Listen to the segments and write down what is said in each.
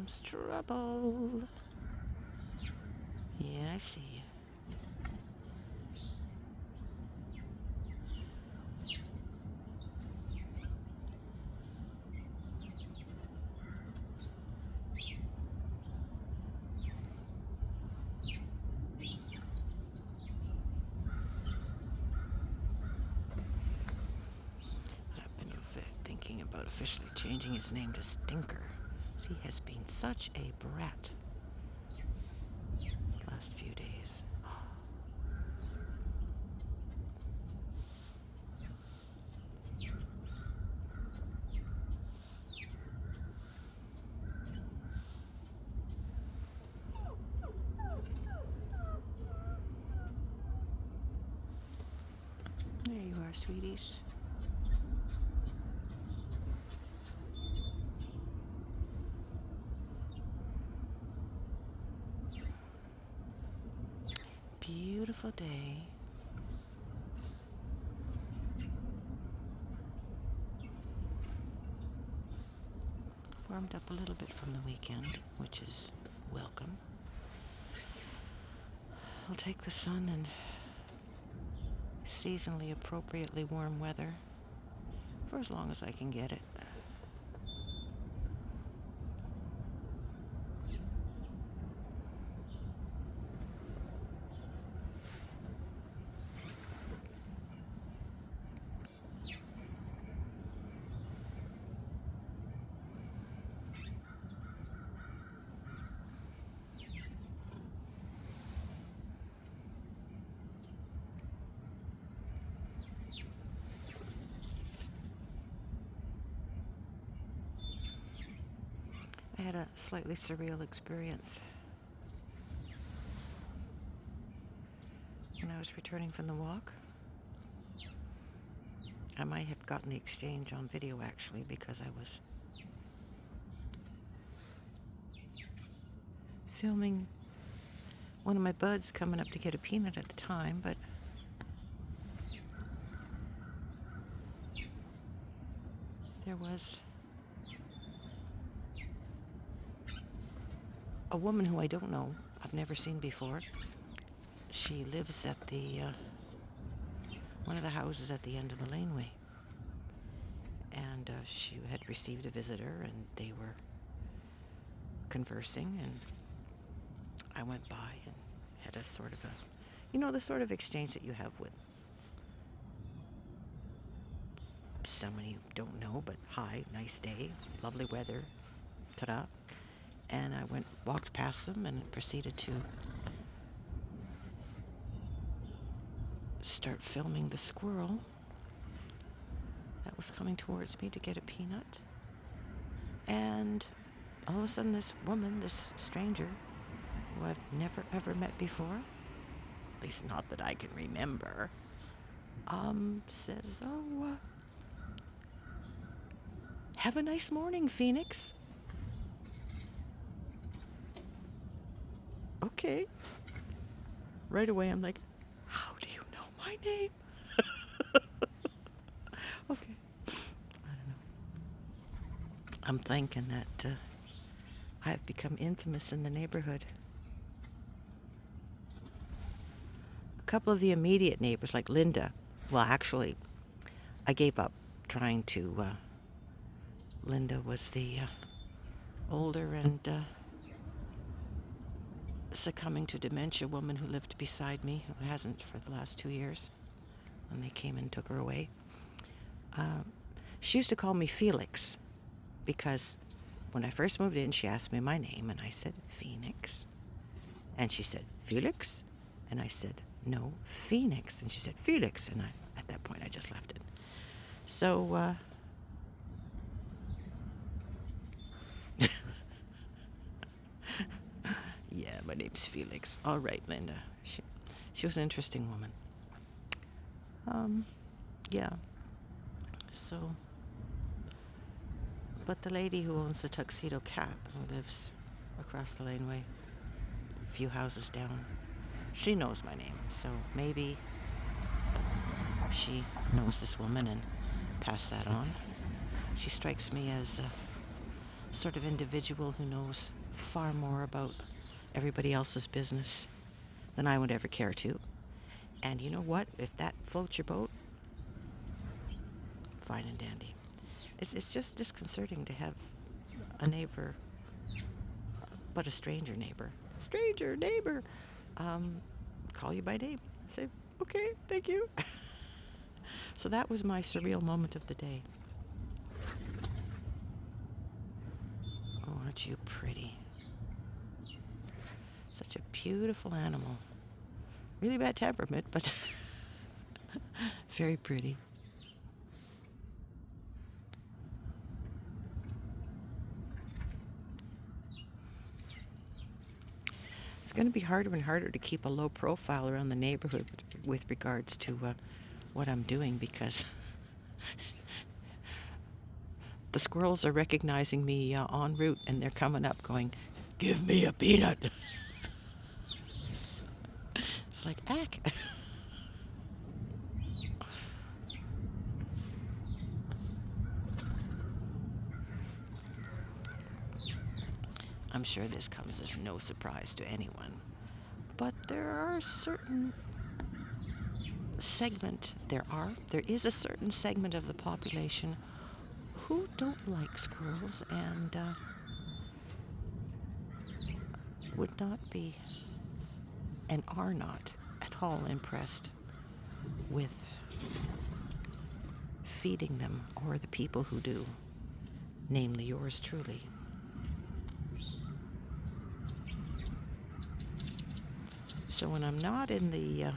comes trouble. Yeah, I see you. I've been thinking about officially changing his name to Stinker. He has been such a brat the last few days. There you are, sweeties. Beautiful day. Warmed up a little bit from the weekend, which is welcome. I'll take the sun and seasonally appropriately warm weather for as long as I can get it. I had a slightly surreal experience when I was returning from the walk. I might have gotten the exchange on video actually, because I was filming one of my buds coming up to get a peanut at the time, but there was a woman who I don't know, I've never seen before. She lives at the one of the houses at the end of the laneway, and she had received a visitor, and they were conversing, and I went by and had a sort of the sort of exchange that you have with someone you don't know, but hi, nice day, lovely weather, ta-da. And I walked past them and proceeded to start filming the squirrel that was coming towards me to get a peanut. And all of a sudden this woman, this stranger, who I've never ever met before, at least not that I can remember, says, have a nice morning, Phoenix. Okay. Right away I'm like, how do you know my name? Okay. I don't know. I'm thinking that I've become infamous in the neighborhood. A couple of the immediate neighbors, like Linda, well, actually, I gave up trying to. Linda was the older and succumbing to dementia woman who lived beside me, who hasn't for the last 2 years, when they came and took her away. She used to call me Felix, because when I first moved in, she asked me my name, and I said Phoenix. And she said, Felix? And I said, no, Phoenix. And she said, Felix. And at that point, I just left it. So, yeah, my name's Felix. All right, Linda. She was an interesting woman. Yeah. So, but the lady who owns the tuxedo cat, who lives across the laneway, a few houses down, she knows my name. So maybe she knows this woman and passed that on. She strikes me as a sort of individual who knows far more about everybody else's business than I would ever care to. And you know what? If that floats your boat, fine and dandy. It's just disconcerting to have a neighbor, but a stranger neighbor. Stranger neighbor! Call you by name. Say, okay, thank you. So that was my surreal moment of the day. Oh, aren't you pretty? Such a beautiful animal. Really bad temperament, but very pretty. It's going to be harder and harder to keep a low profile around the neighborhood with regards to what I'm doing, because the squirrels are recognizing me en route, and they're coming up going, "Give me a peanut." It's like, ack. I'm sure this comes as no surprise to anyone, but there is a certain segment of the population who don't like squirrels and would not be and are not at all impressed with feeding them or the people who do, namely yours truly. So when I'm not in the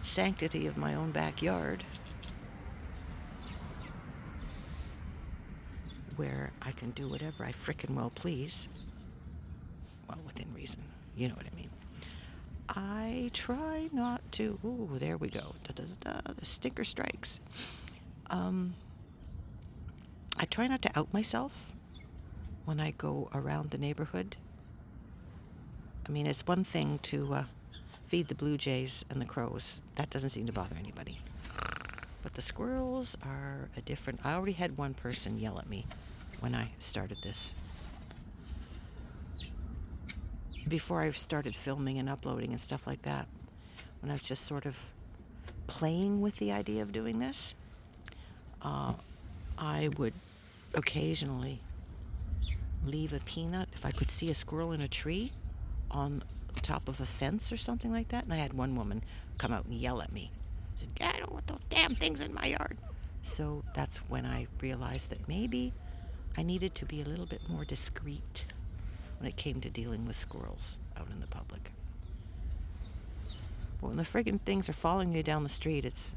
sanctity of my own backyard, where I can do whatever I frickin' well please, well, within reason, you know what I mean, I try not to. Ooh, there we go. The stinker strikes. I try not to out myself when I go around the neighborhood. I mean, it's one thing to feed the blue jays and the crows. That doesn't seem to bother anybody. But the squirrels are a different... I already had one person yell at me when I started this. Before I started filming and uploading and stuff like that, when I was just sort of playing with the idea of doing this, I would occasionally leave a peanut if I could see a squirrel in a tree on top of a fence or something like that. And I had one woman come out and yell at me. Said, "I don't want those damn things in my yard." So that's when I realized that maybe I needed to be a little bit more discreet when it came to dealing with squirrels out in the public. But when the friggin' things are following you down the street, it's...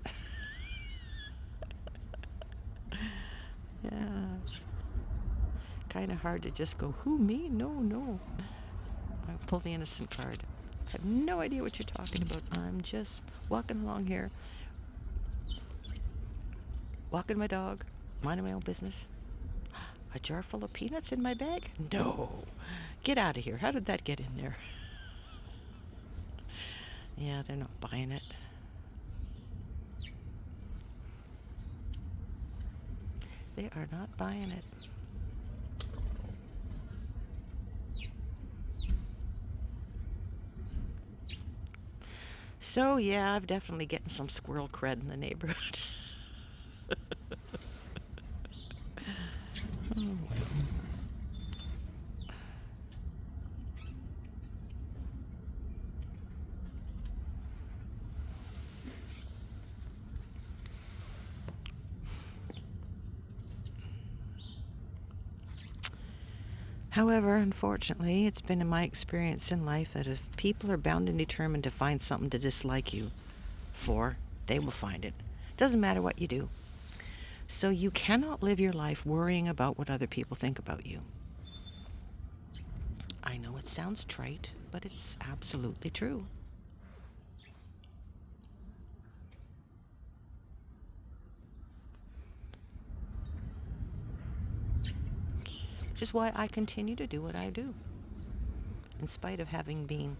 yeah, it's kind of hard to just go, "Who, me? No. I pull the innocent card. I have no idea what you're talking about. I'm just walking along here, walking my dog, minding my own business. A jar full of peanuts in my bag? No. Get out of here. How did that get in there?" Yeah, they're not buying it. They are not buying it. So yeah, I'm definitely getting some squirrel cred in the neighborhood. Oh. However, unfortunately, it's been in my experience in life that if people are bound and determined to find something to dislike you for, they will find it. Doesn't matter what you do. So you cannot live your life worrying about what other people think about you. I know it sounds trite, but it's absolutely true. Which is why I continue to do what I do, in spite of having been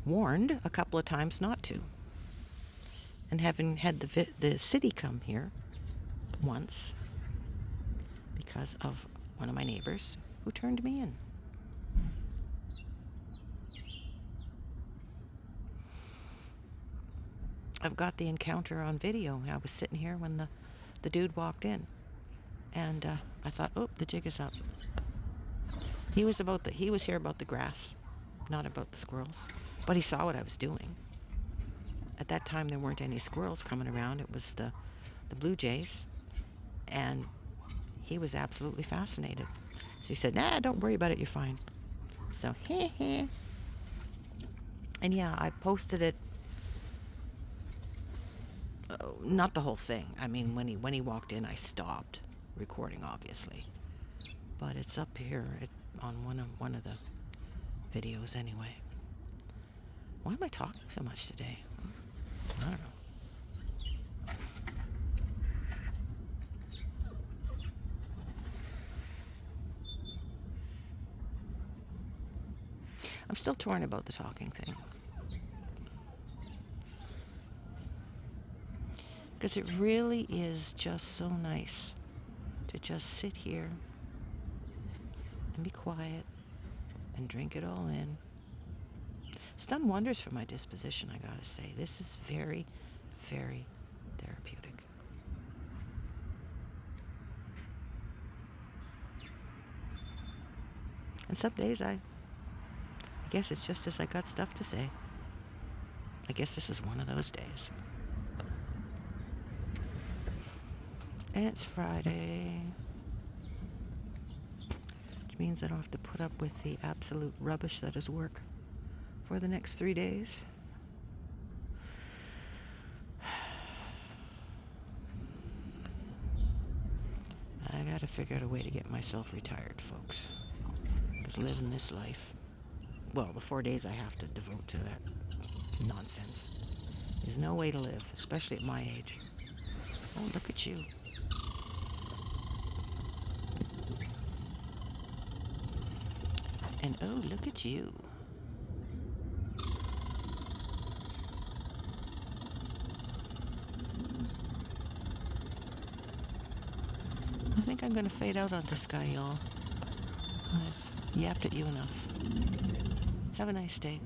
warned a couple of times not to, and having had the city come here once because of one of my neighbors who turned me in. I've got the encounter on video. I was sitting here when the dude walked in, and I thought, oh, the jig is up. He was here about the grass, not about the squirrels, but he saw what I was doing. At that time, there weren't any squirrels coming around. It was the blue jays, and he was absolutely fascinated. So he said, nah, don't worry about it, you're fine. So, heh. And yeah, I posted it. Not the whole thing. I mean, when he walked in, I stopped recording, obviously. But it's up here on one of the videos anyway. Why am I talking so much today? I don't know. I'm still torn about the talking thing. Because it really is just so nice to just sit here and be quiet and drink it all in. It's done wonders for my disposition, I gotta say. This is very, very therapeutic. And some days I guess it's just as I got stuff to say. I guess this is one of those days. And it's Friday, which means I don't have to put up with the absolute rubbish that is work for the next 3 days. I gotta figure out a way to get myself retired, folks. Because living this life, well, the 4 days I have to devote to that nonsense is no way to live, especially at my age. Oh, look at you. And oh, look at you. I think I'm going to fade out on this guy, y'all. I've yapped at you enough. Have a nice day.